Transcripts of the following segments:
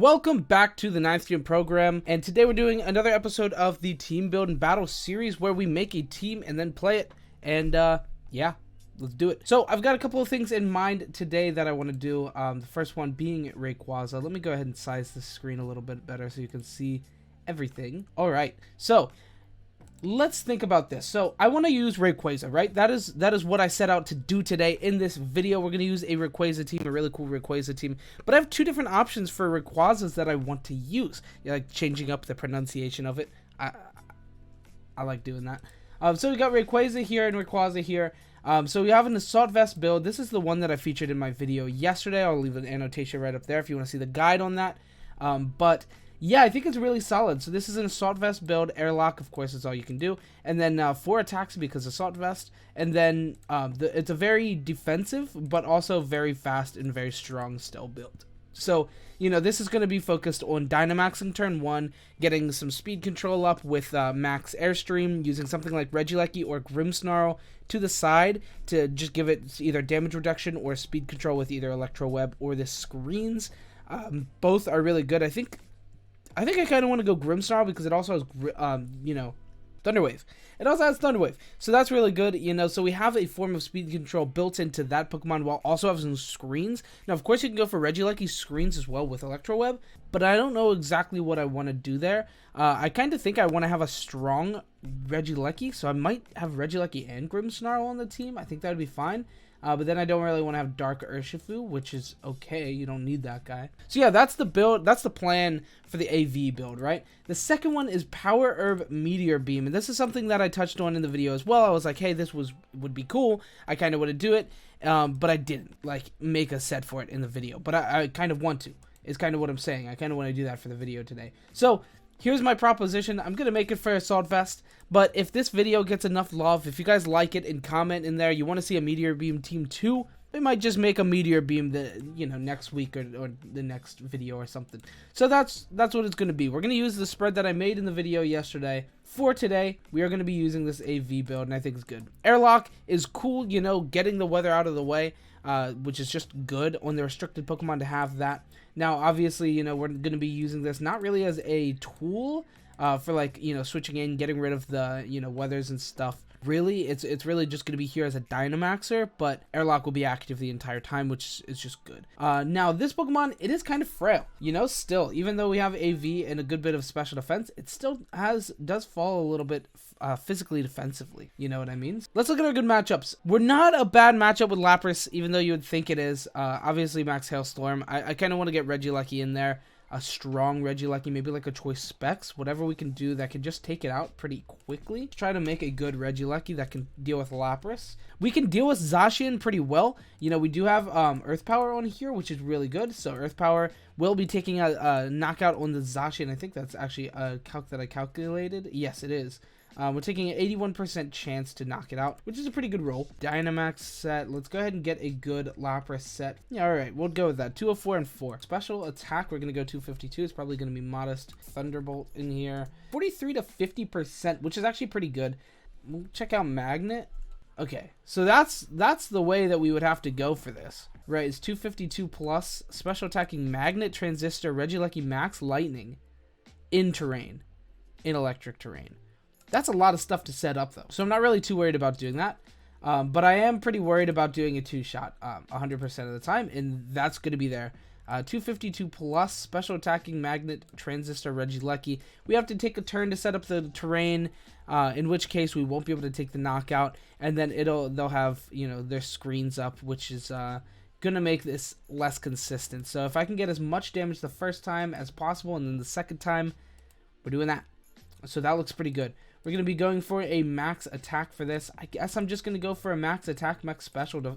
Welcome back to the 9th Gym program, and today we're doing another episode of the Team Building Battle series where we make a team and then play it, and yeah, let's do it. So I've got a couple of things in mind today that I want to do, the first one being Rayquaza. Let me go ahead and size the screen a little bit better so you can see everything. Alright, so let's think about this. So I want to use Rayquaza, right? That is what I set out to do today in this video. We're going to use a Rayquaza team, a really cool Rayquaza team. But I have two different options for Rayquazas that I want to use. Like changing up the pronunciation of it. I like doing that. So we got Rayquaza here and Rayquaza here. So we have an Assault Vest build. This is the one that I featured in my video yesterday. I'll leave an annotation right up there if you want to see the guide on that. But yeah, I think it's really solid. So this is an Assault Vest build. Airlock, of course, is all you can do. And then 4 attacks because Assault Vest. And then it's a very defensive, but also very fast and very strong still build. So, you know, this is going to be focused on Dynamaxing turn 1, getting some speed control up with max Airstream, using something like Regieleki or Grimmsnarl to the side to just give it either damage reduction or speed control with either Electro Web or the screens. Both are really good. I think I kind of want to go Grimmsnarl because it also has, you know, Thunder Wave. It also has Thunder Wave, so that's really good, you know. So we have a form of speed control built into that Pokemon while also having some screens. Now, of course, you can go for Regieleki screens as well with Electro Web, but I don't know exactly what I want to do there. I kind of think I want to have a strong Regieleki, so I might have Regieleki and Grimmsnarl on the team. I think that would be fine. But then I don't really want to have Dark Urshifu, which is okay. You don't need that guy. So yeah, that's the build. That's the plan for the AV build, right? The second one is Power Herb Meteor Beam. And this is something that I touched on in the video as well. I was like, hey, this would be cool. I kind of want to do it. But I didn't, like, make a set for it in the video. But I kind of want to, is kind of what I'm saying. I kind of want to do that for the video today. So here's my proposition. I'm going to make it for Assault Vest, but if this video gets enough love, if you guys like it and comment in there, you want to see a Meteor Beam Team 2, we might just make a Meteor Beam next week or the next video or something. So that's what it's going to be. We're going to use the spread that I made in the video yesterday. For today, we are going to be using this AV build, and I think it's good. Airlock is cool, you know, getting the weather out of the way, which is just good on the restricted Pokemon to have that. Now, obviously, you know, we're going to be using this not really as a tool for, like, you know, switching in, getting rid of the, you know, weathers and stuff. Really, it's really just going to be here as a Dynamaxer, but Airlock will be active the entire time, which is just good. Now, this Pokemon, it is kind of frail, you know, still. Even though we have AV and a good bit of special defense, it still does fall a little bit physically defensively, you know what I mean? Let's look at our good matchups. We're not a bad matchup with Lapras, even though you would think it is. Obviously, Max Hailstorm. I kind of want to get Regieleki in there. A strong Regieleki, maybe like a Choice Specs, whatever we can do that can just take it out pretty quickly. Try to make a good Regieleki that can deal with Lapras. We can deal with Zacian pretty well. You know, we do have Earth Power on here, which is really good. So Earth Power will be taking a knockout on the Zacian. I think that's actually a calc that I calculated. Yes, it is. We're taking an 81% chance to knock it out, which is a pretty good roll. Dynamax set. Let's go ahead and get a good Lapras set. Yeah, all right, we'll go with that. 204 and 4. Special attack, we're going to go 252. It's probably going to be modest. Thunderbolt in here. 43 to 50%, which is actually pretty good. We'll check out Magnet. Okay, so that's the way that we would have to go for this. Right, it's 252 plus. Special attacking Magnet, Transistor, Regieleki Max, Lightning. In terrain. In electric terrain. That's a lot of stuff to set up, though. So I'm not really too worried about doing that. But I am pretty worried about doing a 2-shot 100% of the time. And that's going to be there. 252 plus, special attacking Magnet, Transistor, Regieleki. We have to take a turn to set up the terrain. In which case, we won't be able to take the knockout. And then they'll have, you know, their screens up, which is going to make this less consistent. So if I can get as much damage the first time as possible, and then the second time, we're doing that. So that looks pretty good. We're going to be going for a max attack for this. I guess I'm just going to go for a max attack, max special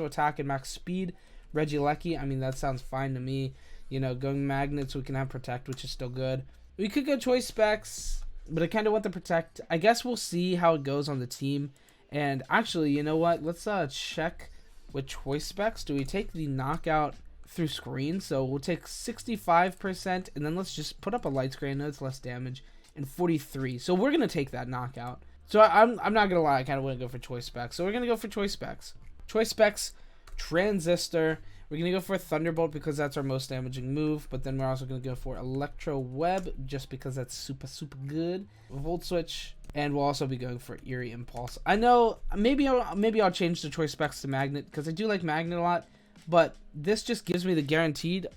attack, and max speed. Regieleki, I mean, that sounds fine to me. You know, going Magnet so we can have Protect, which is still good. We could go Choice Specs, but I kind of want the Protect. I guess we'll see how it goes on the team. And actually, you know what? Let's check with Choice Specs. Do we take the knockout through screen? So we'll take 65%, and then let's just put up a light screen. I know it's less damage. And 43. So we're going to take that knockout. So I'm not going to lie. I kind of want to go for Choice Specs. So we're going to go for Choice Specs. Choice Specs, Transistor. We're We're going to go for Thunderbolt because that's our most damaging move, but then we're also going to go for Electro Web just because that's super, super good. Volt Switch, and we'll also be going for Eerie Impulse. I know, maybe I'll change the choice specs to Magnet because I do like Magnet a lot, but this just gives me the guaranteed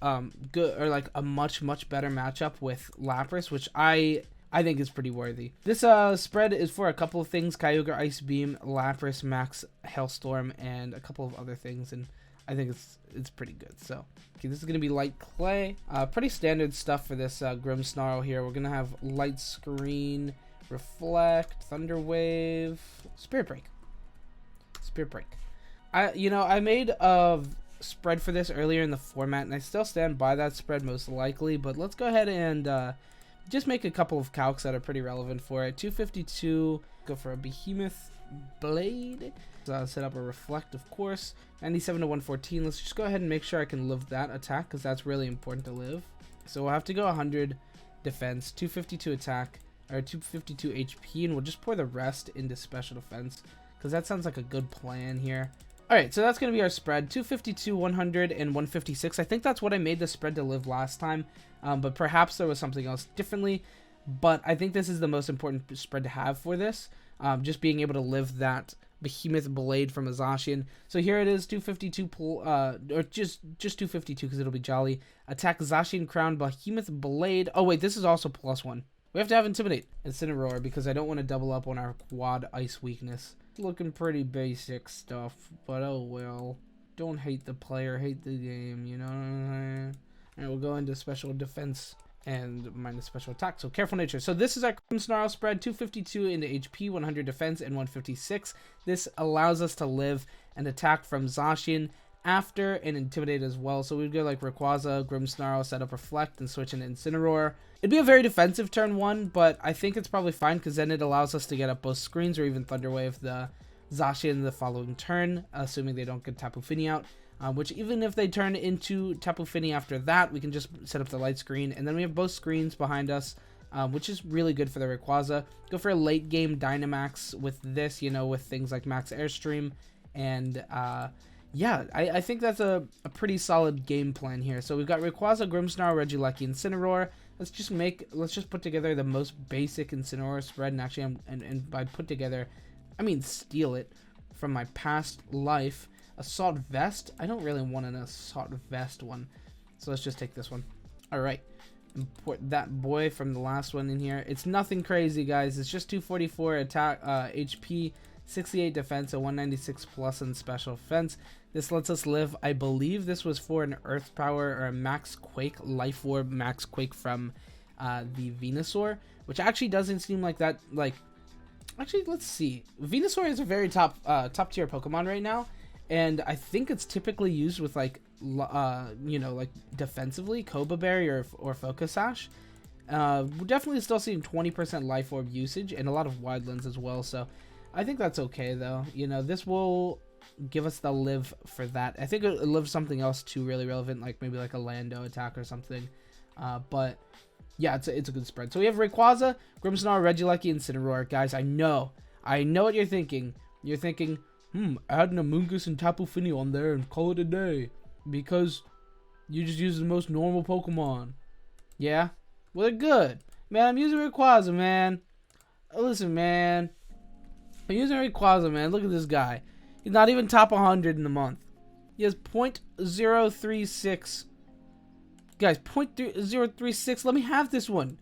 good, or like a much better matchup with Lapras, which I think is pretty worthy. This spread is for a couple of things: Kyogre, Ice Beam, Lapras, Max, Hailstorm, and a couple of other things, and I think it's pretty good. So, okay, this is gonna be Light Clay. Pretty standard stuff for this Grimmsnarl here. We're gonna have Light Screen, Reflect, Thunder Wave, Spirit Break. Spirit Break. I made a spread for this earlier in the format, and I still stand by that spread most likely. But let's go ahead and just make a couple of calcs that are pretty relevant for it. 252. Go for a Behemoth Blade. Set up a Reflect, of course. 97 to 114. Let's just go ahead and make sure I can live that attack because that's really important to live. So we'll have to go 100 defense, 252 attack, or 252 HP, and we'll just pour the rest into special defense because that sounds like a good plan here. Alright, so that's going to be our spread. 252, 100, and 156. I think that's what I made the spread to live last time, but perhaps there was something else differently. But I think this is the most important spread to have for this, just being able to live that Behemoth Blade from a Zacian. So here it is, 252, or just 252 because it'll be jolly. Attack Zacian Crown, Behemoth Blade. Oh wait, this is also +1. We have to have Intimidate, Incineroar, because I don't want to double up on our quad ice weakness. Looking pretty basic stuff, but oh well. Don't hate the player, hate the game, you know what I'm saying? Alright, we'll go into special defense and minus special attack. So Careful Nature. So this is our Grimmsnarl spread: 252 into HP, 100 defense, and 156. This allows us to live and attack from Zacian after and Intimidate as well. So we'd go like Rayquaza, Grimmsnarl, set up Reflect, and switch into Incineroar. It'd be a very defensive turn 1, but I think it's probably fine because then it allows us to get up both screens or even Thunder Wave the Zacian the following turn, assuming they don't get Tapu Fini out. Which even if they turn into Tapu Fini after that, we can just set up the light screen, and then we have both screens behind us, which is really good for the Rayquaza. Go for a late game Dynamax with this, with things like Max Airstream, and yeah, I think that's a pretty solid game plan here. So we've got Rayquaza, Grimmsnarl, Regieleki, Incineroar. Let's just put together the most basic Incineroar spread, and actually, and by put together, I mean steal it from my past life. Assault Vest. I don't really want an Assault Vest one, so let's just take this one. All right, import that boy from the last one in here. It's nothing crazy, guys. It's just 244 attack, HP, 68 defense, and 196 plus in special defense. This lets us live. I believe this was for an Earth Power or a Max Quake, Life Orb Max Quake from the Venusaur, which actually doesn't seem like that. Actually, let's see. Venusaur is a very top tier Pokemon right now. And I think it's typically used with like defensively, Koba Berry or Focus Sash. We're definitely still seeing 20% Life Orb usage and a lot of Wide Lens as well. So I think that's okay though. This will give us the live for that. I think it lives something else too really relevant, like maybe like a Lando attack or something. But yeah, it's a good spread. So we have Rayquaza, Grimmsnarl, Regieleki, and Incineroar. Guys, I know what you're thinking. You're thinking, add an Amoonguss and Tapu Fini on there and call it a day because you just use the most normal Pokemon. Yeah? Well, they're good. Man, I'm using Rayquaza, man. Listen, man. I'm using Rayquaza, man. Look at this guy. He's not even top 100 in the month. He has 0.036. Guys, 0.036. Let me have this one.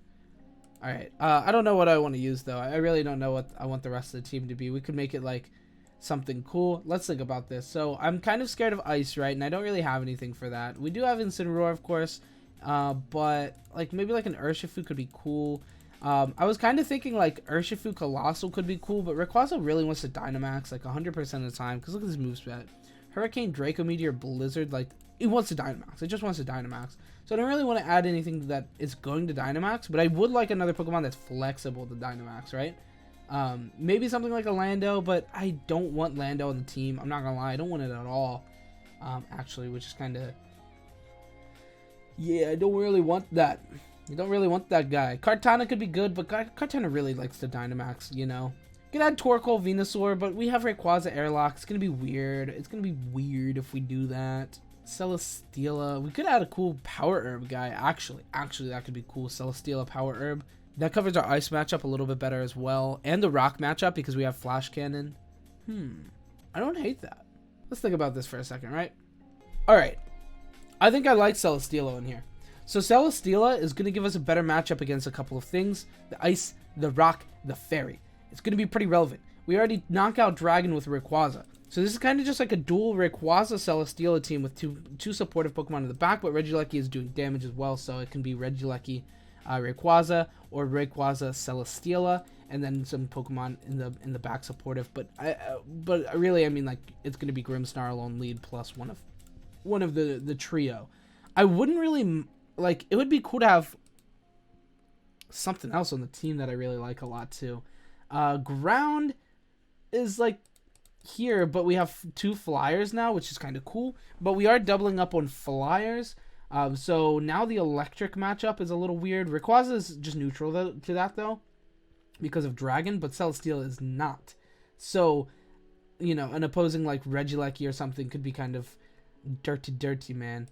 Alright. I don't know what I want to use, though. I really don't know what I want the rest of the team to be. We could make it like something cool. Let's think about this. So I'm kind of scared of ice, right? And I don't really have anything for that. We do have Incineroar, of course, but like maybe like an Urshifu could be cool. I was kind of thinking like Urshifu Colossal could be cool, but Rayquaza really wants to Dynamax like 100% of the time because look at this moveset. Hurricane, Draco Meteor, Blizzard, like it wants to Dynamax. It just wants to Dynamax. So I don't really want to add anything that is going to Dynamax, but I would like another Pokemon that's flexible to Dynamax, right? Maybe something like a Lando, but I don't want Lando on the team. I'm not gonna lie, I don't want it at all. Actually, which is kind of, yeah, I don't really want that. You don't really want that guy. Kartana could be good, but Kartana really likes to Dynamax, You could add Torkoal, Venusaur, but we have Rayquaza Airlock. It's gonna be weird. It's gonna be weird if we do that. Celesteela. We could add a cool power herb guy. Actually, that could be cool. Celesteela power herb. That covers our ice matchup a little bit better as well. And the rock matchup because we have flash cannon. I don't hate that. Let's think about this for a second, right? Alright. I think I like Celesteela in here. So Celesteela is going to give us a better matchup against a couple of things. The ice, the rock, the fairy. It's going to be pretty relevant. We already knock out Dragon with Rayquaza. So this is kind of just like a dual Rayquaza Celesteela team with two supportive Pokemon in the back, but Regieleki is doing damage as well, so it can be Regieleki Rayquaza or Rayquaza Celesteela, and then some Pokemon in the back supportive. But really, I mean, like, it's going to be Grimmsnarl on lead plus one of the trio. I wouldn't really like. It would be cool to have something else on the team that I really like a lot too. Ground is like here, but we have 2 flyers now, which is kind of cool. But we are doubling up on flyers. So now the electric matchup is a little weird. Rayquaza is just neutral to that though, because of Dragon, but Celesteela is not. So, you know, an opposing like Regieleki or something could be kind of dirty, man.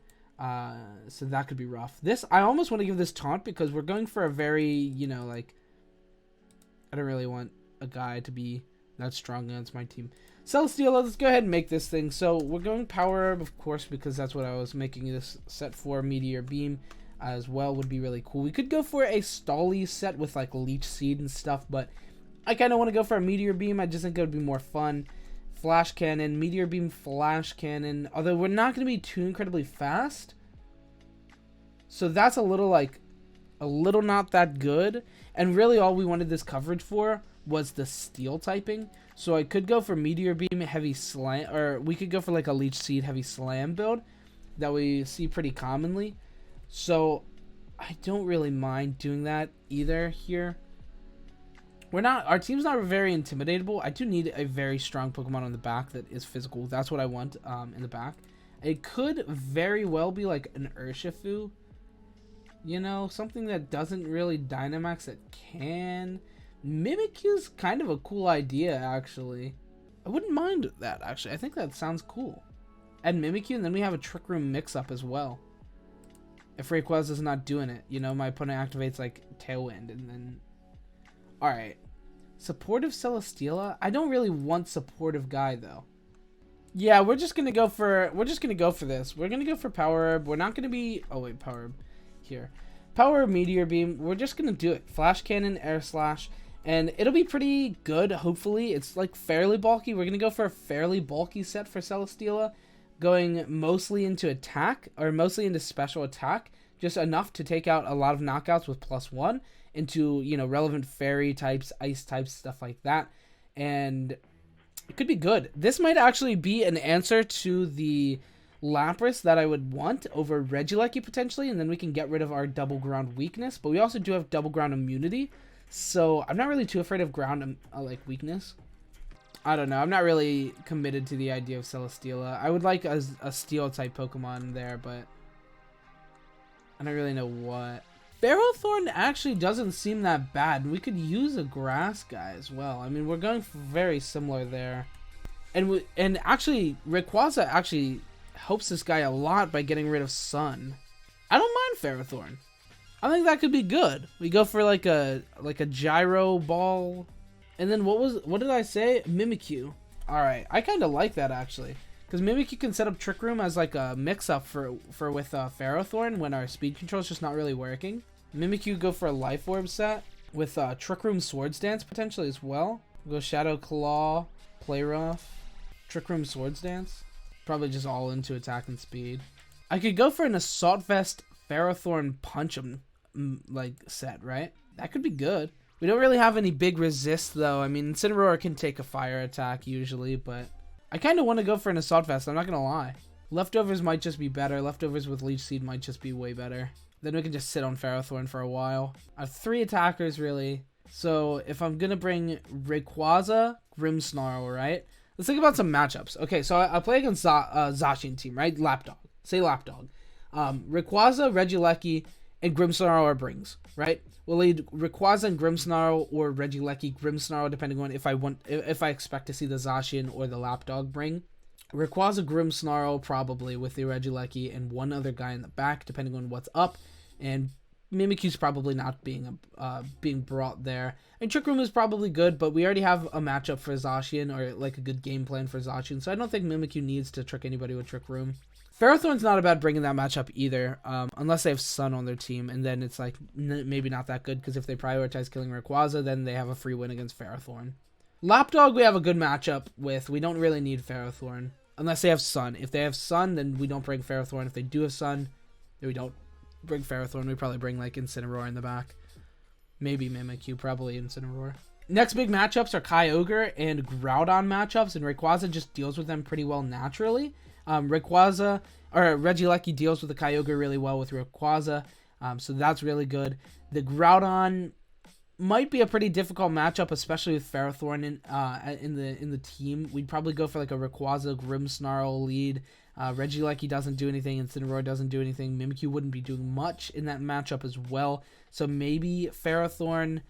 So that could be rough. This, I almost want to give this taunt because we're going for a very, you know, like, I don't really want a guy to be that strong against my team. Celesteela, let's go ahead and make this thing. So we're going Power Herb, of course, because that's what I was making this set for. Meteor Beam as well would be really cool. We could go for a Stolly set with like Leech Seed and stuff, but I kind of want to go for a Meteor Beam. I just think it would be more fun. Flash Cannon, Meteor Beam, Flash Cannon. Although we're not going to be too incredibly fast. So that's a little not that good. And really all we wanted this coverage for was the Steel typing. So I could go for Meteor Beam, Heavy Slam, or we could go for like a Leech Seed, Heavy Slam build that we see pretty commonly. So I don't really mind doing that either here. Our team's not very intimidatable. I do need a very strong Pokemon on the back that is physical. That's what I want in the back. It could very well be like an Urshifu. You know, something that doesn't really Dynamax that can. Mimikyu's kind of a cool idea, actually. I wouldn't mind that, actually. I think that sounds cool. Add Mimikyu, and then we have a Trick Room mix-up as well. If Rayquaza's not doing it, you know, my opponent activates, like, Tailwind, and then... Alright. Supportive Celesteela? I don't really want supportive guy, though. Yeah, we're just gonna go for this. We're gonna go for Power Herb. We're not gonna be... Oh, wait, Power Herb. Here. Power Herb, Meteor Beam. We're just gonna do it. Flash Cannon, Air Slash. And it'll be pretty good, hopefully. It's like fairly bulky. We're going to go for a fairly bulky set for Celesteela. Going mostly into attack, or mostly into special attack. Just enough to take out a lot of knockouts with +1 into, you know, relevant fairy types, ice types, stuff like that. And it could be good. This might actually be an answer to the Lapras that I would want over Regieleki potentially. And then we can get rid of our double ground weakness. But we also do have double ground immunity. So I'm not really too afraid of ground like weakness. I don't know. I'm not really committed to the idea of Celesteela. I would like a steel type Pokemon there, but I don't really know what. Ferrothorn actually doesn't seem that bad. We could use a grass guy as well. I mean, we're going for very similar there. And actually, Rayquaza actually helps this guy a lot by getting rid of Sun. I don't mind Ferrothorn. I think that could be good. We go for like a gyro ball. And then what did I say? Mimikyu. Alright, I kind of like that actually. Because Mimikyu can set up Trick Room as like a mix-up with Ferrothorn when our speed control is just not really working. Mimikyu go for a Life Orb set with Trick Room Swords Dance potentially as well. Go Shadow Claw, Play Rough, Trick Room Swords Dance. Probably just all into attack and speed. I could go for an Assault Vest Ferrothorn Punch 'em like set, right? That could be good. We don't really have any big resist though. I mean, Incineroar can take a fire attack usually, but I kind of want to go for an Assault Vest, I'm not gonna lie. Leftovers might just be better. Leftovers with Leech Seed might just be way better. Then we can just sit on Ferrothorn for a while. I have 3 attackers really. So if I'm gonna bring Rayquaza, Grimmsnarl, right? Let's think about some matchups. Okay, so I play against Zacian team, right? Lapdog. Say Lapdog. Rayquaza, Regieleki, and Grimmsnarl are brings, right? We'll lead Rayquaza and Grimmsnarl or Regieleki, Grimmsnarl, depending on if I expect to see the Zacian or the Lapdog bring. Rayquaza, Grimmsnarl probably with the Regieleki and one other guy in the back, depending on what's up. And Mimikyu's probably not being brought there. And Trick Room is probably good, but we already have a matchup for Zacian, or like a good game plan for Zacian, so I don't think Mimikyu needs to trick anybody with Trick Room. Ferrothorn's not a bad bringing that matchup either, unless they have Sun on their team, and then it's like maybe not that good, because if they prioritize killing Rayquaza, then they have a free win against Ferrothorn. Lapdog we have a good matchup with. We don't really need Ferrothorn, unless they have Sun. If they have Sun, then we don't bring Ferrothorn. If they do have Sun, then we don't bring Ferrothorn. We probably bring like Incineroar in the back. Maybe Mimikyu, probably Incineroar. Next big matchups are Kyogre and Groudon matchups, and Rayquaza just deals with them pretty well naturally. Regieleki deals with the Kyogre really well with Rayquaza, so that's really good. The Groudon might be a pretty difficult matchup, especially with Ferrothorn in the team. We'd probably go for like a Rayquaza Grimmsnarl lead. Regieleki doesn't do anything, Incineroar doesn't do anything. Mimikyu wouldn't be doing much in that matchup as well. So maybe Ferrothorn,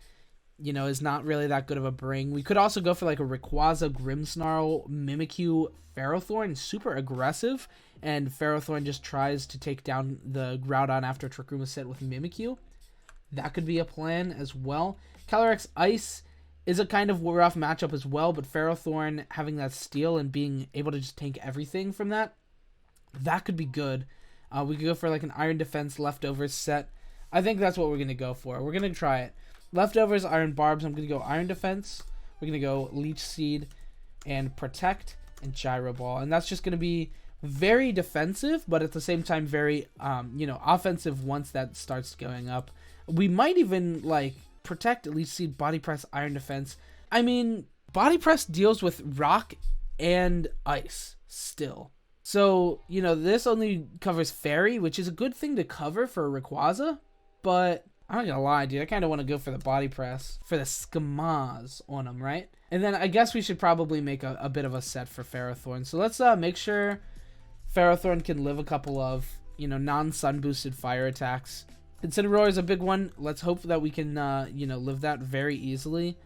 is not really that good of a bring. We could also go for like a Rayquaza Grimmsnarl Mimikyu Ferrothorn, super aggressive, and Ferrothorn just tries to take down the Groudon after Trick Room is set with Mimikyu. That could be a plan as well. Calyrex Ice is a kind of rough matchup as well, but Ferrothorn having that steal and being able to just tank everything from that could be good. We could go for like an Iron Defense Leftovers set. I think that's what we're going to go for. We're going to try it. Leftovers, Iron Barbs. I'm going to go Iron Defense. We're going to go Leech Seed and Protect and Gyro Ball. And that's just going to be very defensive, but at the same time very, offensive once that starts going up. We might even like Protect, Leech Seed, Body Press, Iron Defense. I mean, Body Press deals with Rock and Ice still. So, this only covers Fairy, which is a good thing to cover for Rayquaza, but I'm not gonna lie, dude, I kind of want to go for the Body Press, for the Skamaz on him, right? And then I guess we should probably make a bit of a set for Ferrothorn. So let's make sure Ferrothorn can live a couple of, non-sun boosted fire attacks. Incineroar is a big one. Let's hope that we can, live that very easily,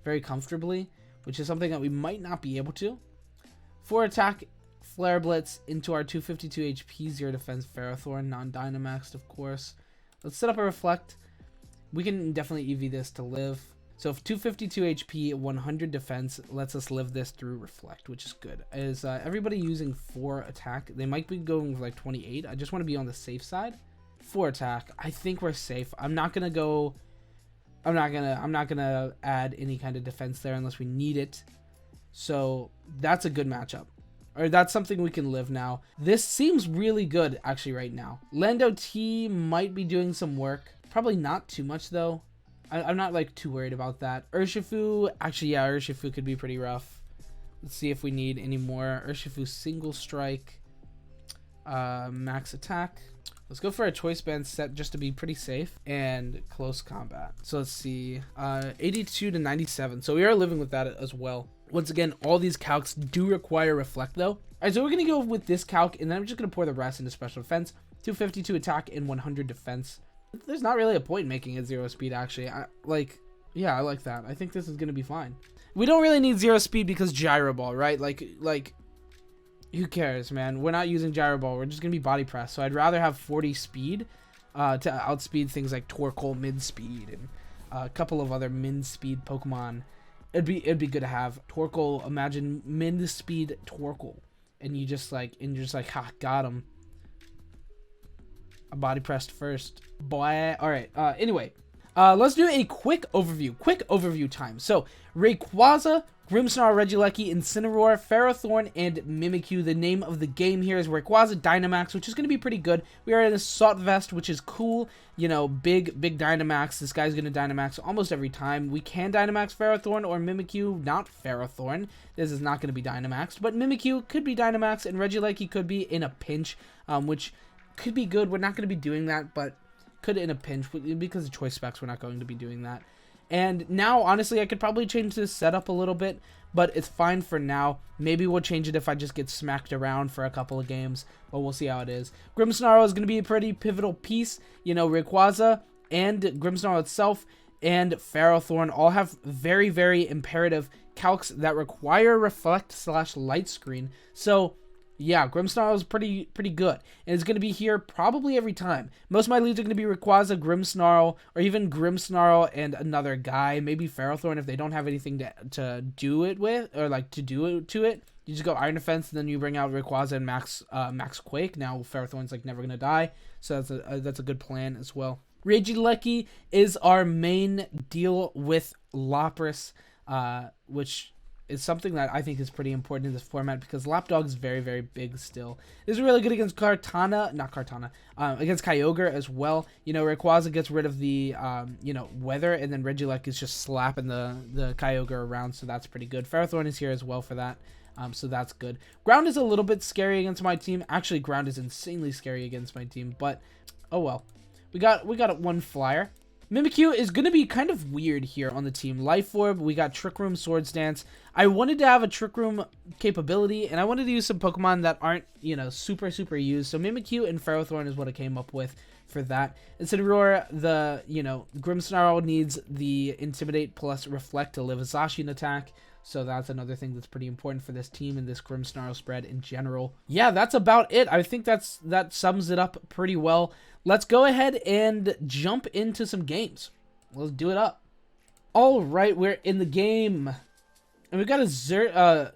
very comfortably, which is something that we might not be able to. 4 attack, Flare Blitz into our 252 HP, 0 defense Ferrothorn, non-Dynamaxed, of course. Let's set up a Reflect. We can definitely EV this to live. So if 252 HP, 100 defense lets us live this through Reflect, which is good. Is everybody using 4 attack? They might be going with like 28. I just want to be on the safe side. 4 attack. I think we're safe. I'm not gonna add any kind of defense there unless we need it. So that's a good matchup. Or that's something we can live now. This seems really good actually right now. Lando T might be doing some work. Probably not too much though. I'm not like too worried about that. Urshifu, actually yeah, Urshifu could be pretty rough. Let's see if we need any more. Urshifu single strike. Max attack. Let's go for a choice band set just to be pretty safe, and close combat. So let's see, 82 to 97. So we are living with that as well. Once again, all these calcs do require Reflect though. All right, so we're gonna go with this calc, and then I'm just gonna pour the rest into special defense. 252 attack and 100 defense. There's not really a point in making it 0 speed actually. I like that. I think this is gonna be fine. We don't really need 0 speed because Gyro Ball, right? Like. Who cares, man? We're not using Gyro Ball. We're just going to be Body Press. So I'd rather have 40 speed to outspeed things like Torkoal mid speed and a couple of other min speed Pokemon. It'd be good to have Torkoal. Imagine min speed Torkoal, and you're just like, ha, got him. I Body Pressed first, boy. All right. Anyway, let's do a quick overview time. So Rayquaza, Grimmsnarl, Regieleki, Incineroar, Ferrothorn, and Mimikyu. The name of the game here is Rayquaza Dynamax, which is going to be pretty good. We are in a Salt Vest, which is cool. Big Dynamax. This guy's going to Dynamax almost every time. We can Dynamax Ferrothorn or Mimikyu, not Ferrothorn. This is not going to be Dynamaxed, but Mimikyu could be Dynamaxed, and Regieleki could be in a pinch, which could be good. We're not going to be doing that, but could in a pinch. Because of choice specs, we're not going to be doing that. And now, honestly, I could probably change this setup a little bit, but it's fine for now. Maybe we'll change it if I just get smacked around for a couple of games, but we'll see how it is. Grimmsnarl is going to be a pretty pivotal piece. Rayquaza and Grimmsnarl itself and Ferrothorn all have very, very imperative calcs that require Reflect / Light Screen. So Yeah, Grimmsnarl is pretty good. And it's going to be here probably every time. Most of my leads are going to be Rayquaza, Grimmsnarl, or even Grimmsnarl and another guy. Maybe Ferrothorn if they don't have anything to do it with, or like to do it to it. You just go Iron Defense, and then you bring out Rayquaza and Max Quake. Now Ferrothorn's like never going to die, so that's a good plan as well. Regieleki is our main deal with Lapras, which is something that I think is pretty important in this format because Lapdog is very, very big still. This is really good against against Kyogre as well. You know, Rayquaza gets rid of the, weather, and then Regieleki is just slapping the Kyogre around, so that's pretty good. Ferrothorn is here as well for that, so that's good. Ground is a little bit scary against my team. Actually, Ground is insanely scary against my team, but oh well. We got one flyer. Mimikyu is going to be kind of weird here on the team. Life Orb, we got Trick Room, Swords Dance. I wanted to have a Trick Room capability, and I wanted to use some Pokemon that aren't, super used. So Mimikyu and Ferrothorn is what I came up with for that. Incineroar, the, Grimmsnarl needs the Intimidate plus Reflect to live a Zacian attack. So that's another thing that's pretty important for this team and this Grimmsnarl spread in general. Yeah, that's about it. I think that sums it up pretty well. Let's go ahead and jump into some games. Let's do it up. All right, we're in the game. And we've got a Veltal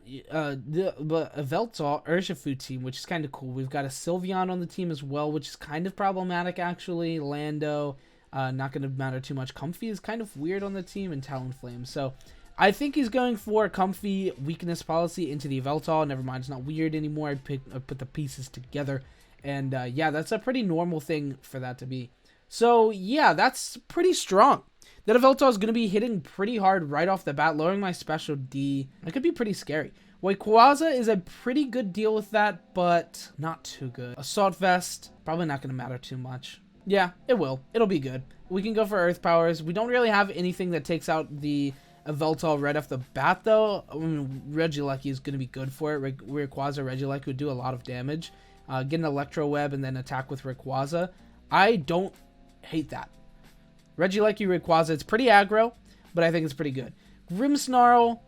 Urshifu team, which is kind of cool. We've got a Sylveon on the team as well, which is kind of problematic, actually. Lando, not going to matter too much. Comfy is kind of weird on the team, and Talonflame. So I think he's going for Comfy weakness policy into the Veltal. Never mind, it's not weird anymore. I put the pieces together. And yeah, that's a pretty normal thing for that to be. So yeah, that's pretty strong. That Veltal is going to be hitting pretty hard right off the bat, lowering my special D. That could be pretty scary. Rayquaza is a pretty good deal with that, but not too good. Assault Vest, probably not going to matter too much. Yeah, it will. It'll be good. We can go for Earth Powers. We don't really have anything that takes out the Veltal right off the bat, though. I mean, Regieleki is going to be good for it. Rayquaza, Regieleki would do a lot of damage. Get an Electro Web and then attack with Rayquaza. I don't hate that. Regieleki, Rayquaza, it's pretty aggro, but I think it's pretty good. Grimmsnarl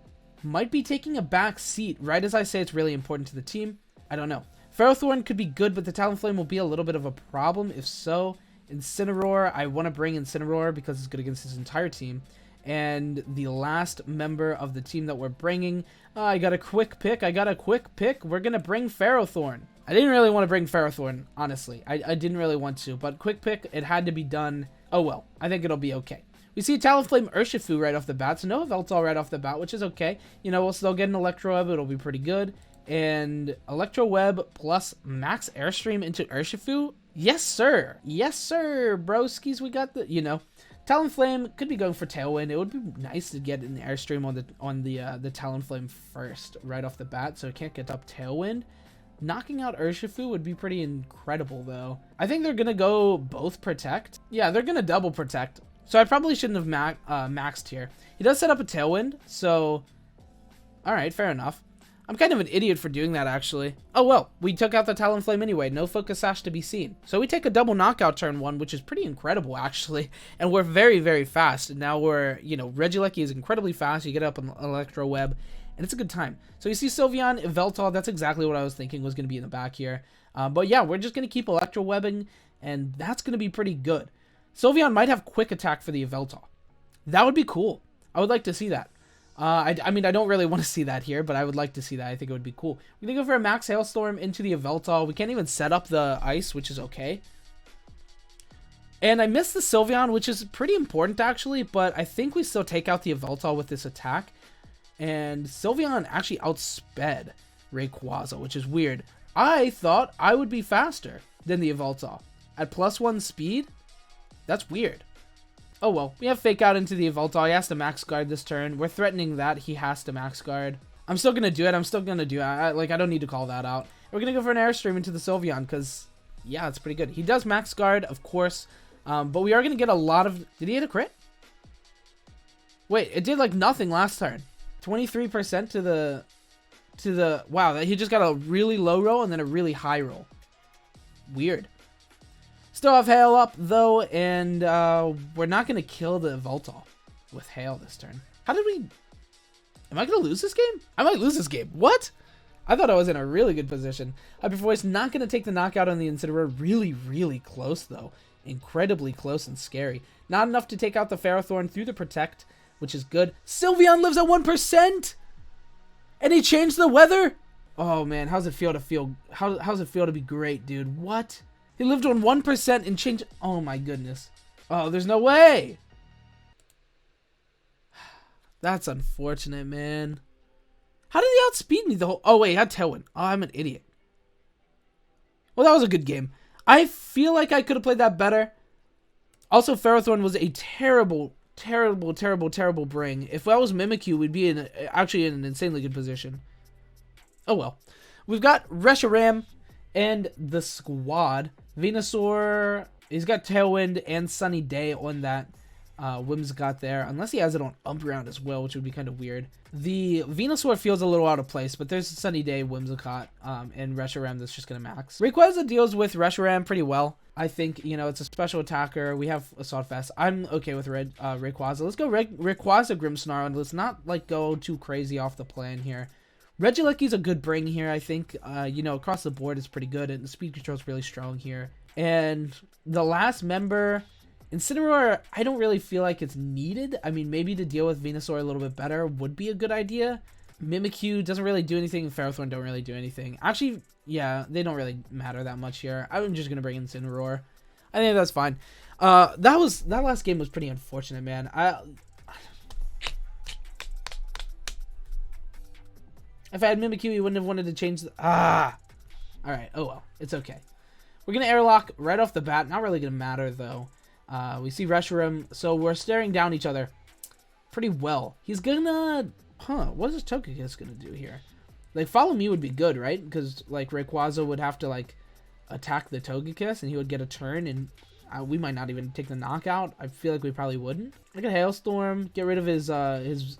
might be taking a back seat right as I say it's really important to the team. I don't know. Ferrothorn could be good, but the Talonflame will be a little bit of a problem if so. Incineroar, I want to bring Incineroar because it's good against his entire team. And the last member of the team that we're bringing, I got a quick pick. We're going to bring Ferrothorn. I didn't really want to bring Ferrothorn, honestly. I didn't really want to, but quick pick, it had to be done. Oh well, I think it'll be okay. We see Talonflame Urshifu right off the bat, so no Veltal right off the bat, which is okay. We'll still get an Electro Web, it'll be pretty good. And Electro Web plus Max Airstream into Urshifu? Yes, sir. Yes, sir, broskies. We got the, Talonflame could be going for Tailwind. It would be nice to get an Airstream on the Talonflame first, right off the bat, so it can't get up Tailwind. Knocking out Urshifu would be pretty incredible, though. I think they're going to go both Protect. Yeah, they're going to double Protect. So I probably shouldn't have maxed here. He does set up a Tailwind, so alright, fair enough. I'm kind of an idiot for doing that, actually. Oh well, we took out the Talonflame anyway. No Focus Sash to be seen. So we take a double knockout turn 1, which is pretty incredible, actually. And we're very, very fast. And now we're, Regieleki is incredibly fast. You get up an Electro Web, and it's a good time. So you see Sylveon, Veltal, that's exactly what I was thinking was going to be in the back here. But yeah, we're just going to keep Electro Webbing, and that's going to be pretty good. Sylveon might have Quick Attack for the Veltal. That would be cool. I would like to see that. I mean, I don't really want to see that here, but I would like to see that. I think it would be cool. We're going to go for a Max Hailstorm into the Veltal. We can't even set up the Ice, which is okay. And I missed the Sylveon, which is pretty important, actually, but I think we still take out the Veltal with this attack. And Sylveon actually outsped Rayquaza, which is weird. I thought I would be faster than the Veltal. At +1 speed? That's weird. Oh well, we have Fake Out into the Veltal. He has to Max Guard this turn. We're threatening that he has to Max Guard. I'm still going to do it. I don't need to call that out. We're going to go for an Airstream into the Sylveon because, yeah, it's pretty good. He does Max Guard, of course, but we are going to get a lot of... Did he hit a crit? Wait, it did like nothing last turn. 23% to the... Wow, he just got a really low roll and then a really high roll. Weird. Still have Hail up, though, and we're not going to kill the Veltal with Hail this turn. How did we... Am I going to lose this game? I might lose this game. What? I thought I was in a really good position. Hyper Voice not going to take the knockout on the Incineroar. Really, really close, though. Incredibly close and scary. Not enough to take out the Ferrothorn through the Protect, which is good. Sylveon lives at 1%! And he changed the weather? Oh, man, how's it feel to how's it feel to be great, dude? What? He lived on 1% and changed... Oh, my goodness. Oh, there's no way! That's unfortunate, man. How did he outspeed me the whole... Oh, wait, he had Tailwind. Oh, I'm an idiot. Well, that was a good game. I feel like I could have played that better. Also, Ferrothorn was a terrible, terrible, terrible, terrible bring. If that was Mimikyu, we'd be actually in an insanely good position. Oh, well. We've got Reshiram and the squad. Venusaur, he's got Tailwind and Sunny Day on that. Whimsicott there, unless he has it on Umbreon as well, which would be kind of weird. The Venusaur feels a little out of place, but there's Sunny Day, Whimsicott, and Reshiram that's just gonna max. Rayquaza deals with Reshiram pretty well. I think, you know, it's a special attacker. We have Assault Vest. I'm okay with Rayquaza. Let's go Rayquaza Grimmsnarl, and let's not, like, go too crazy off the plan here. Regieleki's a good bring here, I think. You know, across the board is pretty good, and the speed control is really strong here. And the last member... Incineroar, I don't really feel like it's needed. I mean, maybe to deal with Venusaur a little bit better would be a good idea. Mimikyu doesn't really do anything. Ferrothorn don't really do anything. Actually, yeah, they don't really matter that much here. I'm just going to bring Incineroar. I think that's fine. That last game was pretty unfortunate, man. If I had Mimikyu, he wouldn't have wanted to change the... Alright, oh well. It's okay. We're going to airlock right off the bat. Not really going to matter, though. We see Reshiram, so we're staring down each other pretty well. He's gonna... what is Togekiss gonna do here? Like, Follow Me would be good, right? Because, like, Rayquaza would have to, like, attack the Togekiss, and he would get a turn, and we might not even take the knockout. I feel like we probably wouldn't. Look at Hailstorm. Get rid of his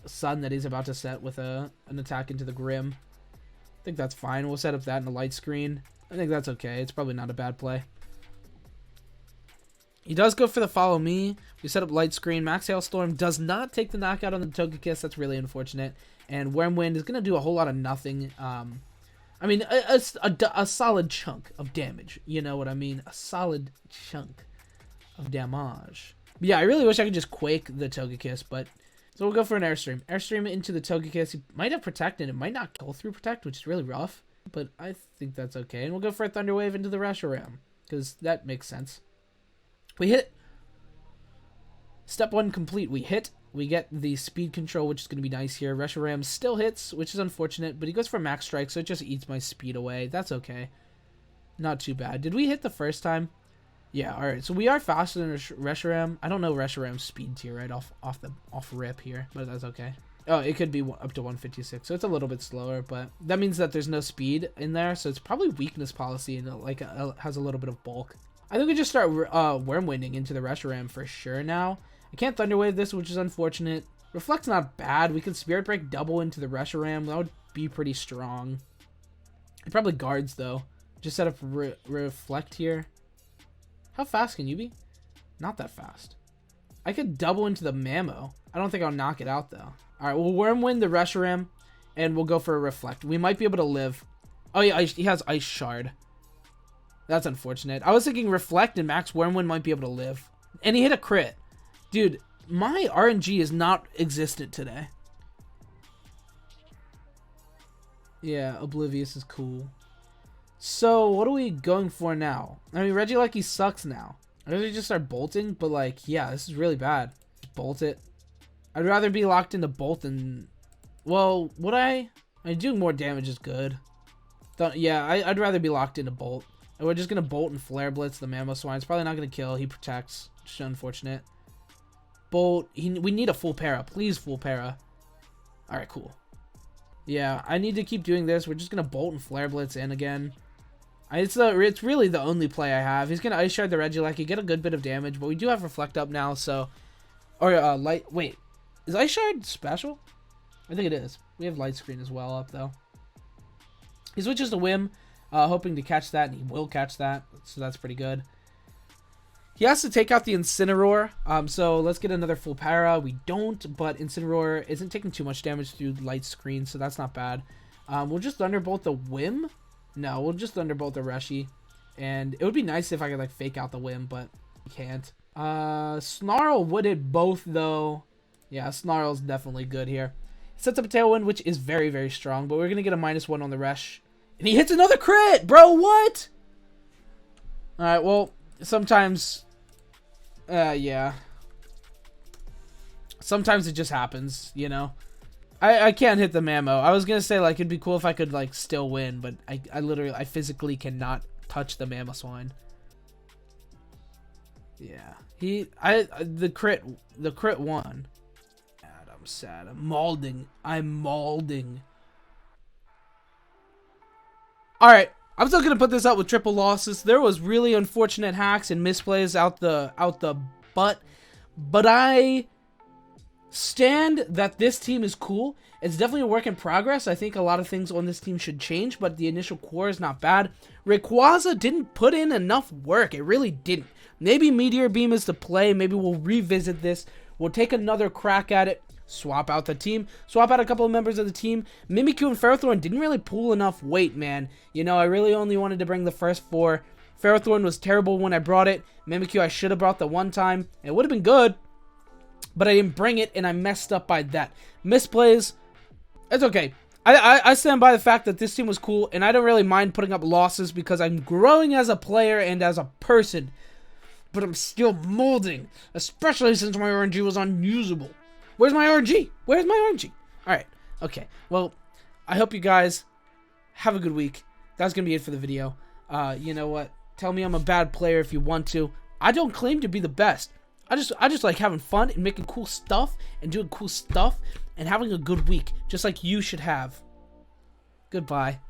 sun that he's about to set with an attack into the Grim. I think that's fine. We'll set up that in the light screen. I think that's okay. It's probably not a bad play. He does go for the Follow Me. We set up Light Screen. Max Hailstorm does not take the knockout on the Togekiss. That's really unfortunate. And Wormwind is going to do a whole lot of nothing. I mean, a solid chunk of damage. You know what I mean? A solid chunk of damage. But yeah, I really wish I could just Quake the Togekiss, but... So we'll go for an Airstream. Airstream into the Togekiss. He might have Protect, and it might not go through Protect, which is really rough. But I think that's okay. And we'll go for a Thunder Wave into the Reshiram, because that makes sense. We hit. Step 1 complete. We hit. We get the speed control, which is going to be nice here. Reshiram still hits, which is unfortunate, but he goes for Max Strike, so it just eats my speed away. That's okay. Not too bad. Did we hit the first time? Yeah, alright. So we are faster than Reshiram. I don't know Reshiram's speed tier right off rip here, but that's okay. Oh, it could be up to 156, so it's a little bit slower, but that means that there's no speed in there, so it's probably weakness policy, and it has a little bit of bulk. I think we just start Wormwinding into the Reshiram for sure now. I can't Thunder Wave this, which is unfortunate. Reflect's not bad. We could Spirit Break double into the Reshiram. That would be pretty strong. It probably guards, though. Just set up Reflect here. How fast can you be? Not that fast. I could double into the Mammo. I don't think I'll knock it out, though. Alright, we'll Wormwind the Reshiram, and we'll go for a Reflect. We might be able to live. Oh, yeah, he has Ice Shard. That's unfortunate. I was thinking Reflect and Max Wormwind might be able to live. And he hit a crit. Dude, my RNG is not existent today. Yeah, Oblivious is cool. So, what are we going for now? I mean, Regieleki sucks now. I really just start bolting, but like, yeah, this is really bad. Just bolt it. I'd rather be locked into bolt than... Well, would I? I mean, doing more damage is good. Yeah, I'd rather be locked into bolt. And we're just going to bolt and Flare Blitz the Mamoswine. It's probably not going to kill. He protects. Just unfortunate. Bolt. We need a full para. Please, full para. Alright, cool. Yeah, I need to keep doing this. We're just going to bolt and Flare Blitz in again. It's really the only play I have. He's going to Ice Shard the Regieleki, get a good bit of damage. But we do have Reflect up now, so... Or, Light... Wait. Is Ice Shard special? I think it is. We have Light Screen as well up, though. He switches to Whim. Hoping to catch that, and he will catch that, so that's pretty good. He has to take out the Incineroar, so let's get another full para. We don't, but Incineroar isn't taking too much damage through Light Screen, so that's not bad. We'll just Thunderbolt the Whim. No, we'll just Thunderbolt the Reshi. And it would be nice if I could like fake out the Whim, but I can't. Snarl would hit both though. Yeah, Snarl's definitely good here. Sets up a Tailwind, which is very, very strong, but we're gonna get a -1 on the Resh. And he hits another crit! Bro, what? Alright, well, sometimes... yeah. Sometimes it just happens, you know? I can't hit the Mammo. I was gonna say, like, it'd be cool if I could, like, still win, but I literally, I physically cannot touch the Mamoswine. Yeah. The crit won. God, I'm sad. I'm maulding. Alright. I'm still gonna put this out with triple losses. There was really unfortunate hacks and misplays out the butt. But I stand that this team is cool. It's definitely a work in progress. I think a lot of things on this team should change, but the initial core is not bad. Rayquaza didn't put in enough work. It really didn't. Maybe Meteor Beam is the play. Maybe we'll revisit this. We'll take another crack at it. Swap out the team. Swap out a couple of members of the team. Mimikyu and Ferrothorn didn't really pull enough weight, man. You know, I really only wanted to bring the first 4. Ferrothorn was terrible when I brought it. Mimikyu I should have brought the one time. It would have been good. But I didn't bring it, and I messed up by that. Misplays, it's okay. I stand by the fact that this team was cool, and I don't really mind putting up losses because I'm growing as a player and as a person. But I'm still molding, especially since my RNG was unusable. Where's my RNG? Where's my RNG? Alright, okay. Well, I hope you guys have a good week. That's going to be it for the video. You know what? Tell me I'm a bad player if you want to. I don't claim to be the best. I just like having fun and making cool stuff and doing cool stuff and having a good week, just like you should have. Goodbye.